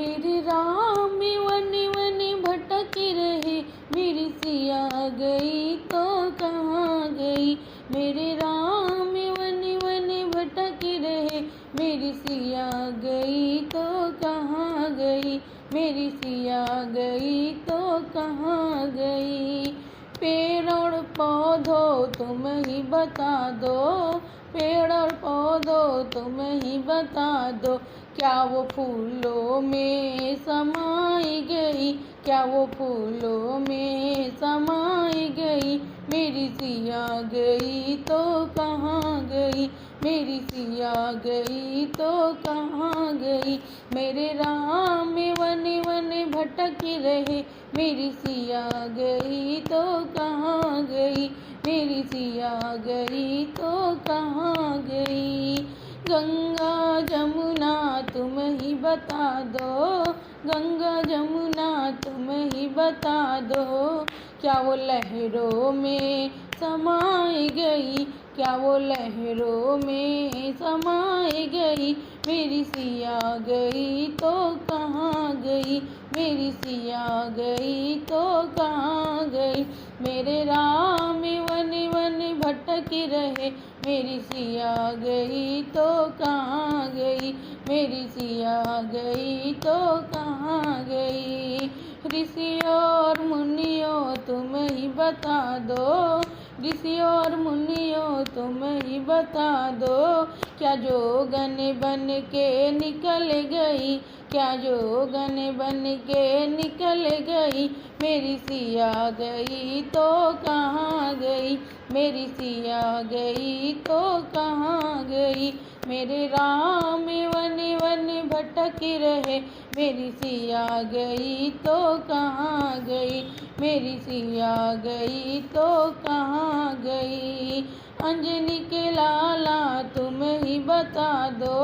मेरे Ram one one भटक रहे, मेरी सिया गई तो कहाँ गई। मेरे राम वन वन भटक रहे, मेरी सिया गई तो कहाँ गई। मेरी सिया गई तो कहाँ गई। पेड़ और पौधों तुम ही बता दो, पेड़ और पौधों तुम ही बता दो, क्या वो फूलों में समाई गई, क्या वो फूलों में समाई गई। मेरी सिया गई तो कहाँ गई, मेरी सिया गई तो कहाँ गई। मेरे राम वन वन भटक रहे, मेरी सिया गई तो कहाँ गई। मेरी सिया गई तो कहाँ गई। गंगा जमुना तुम ही बता दो, गंगा जमुना तुम ही बता दो, क्या वो लहरों में समाई गई, क्या वो लहरों में समाई गई। मेरी सिया गई तो कहाँ गई, मेरी सिया गई तो कहाँ गई। मेरे राम वन वन भटक रहे, मेरी सिया गई तो कहाँ गई। मेरी सिया गई तो कहाँ गई। ऋषि और मुनियों तुम ही बता दो, ऋषि और मुनियों तुम ही बता दो, क्या जोगन बन के निकल गई, क्या जोगन बन के निकल गई। मेरी सिया गई तो कहाँ गई, मेरी सिया गई तो कहाँ गई। मेरे राम वन वन भटक रहे, मेरी सिया गई तो कहाँ गई। मेरी सिया गई तो कहाँ गई। अंजनी के लाला तुम ही बता दो,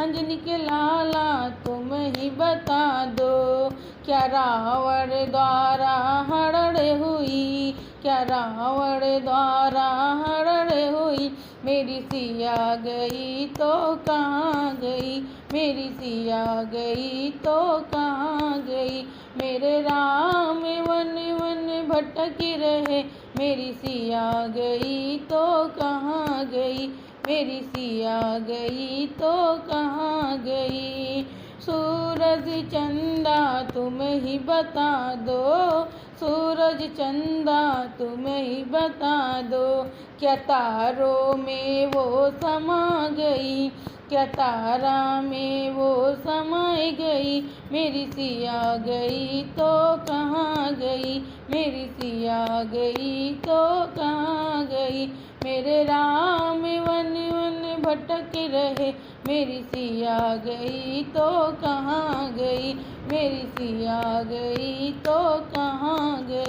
अंजनी के लाला तुम ही बता दो, क्या रावण द्वारा हरण हुई, क्या रावण द्वारा हरण हुई। मेरी सिया गई तो कहाँ गई, मेरी सिया गई तो कहाँ गई। मेरे राम वन वन भटक रहे, मेरी सिया गई तो कहाँ गई। मेरी सिया गई तो कहाँ गई। सूरज चंदा तुम ही बता दो, सूरज चंदा तुम ही बता दो, क्या तारों में वो समा गई, क्या तारा में वो समाई गई। मेरी सिया गई तो कहाँ गई, मेरी सिया गई तो कहाँ गई। मेरे राम वन वन भटक रहे, मेरी सिया गई तो कहाँ गई। मेरी सिया गई तो कहाँ गई।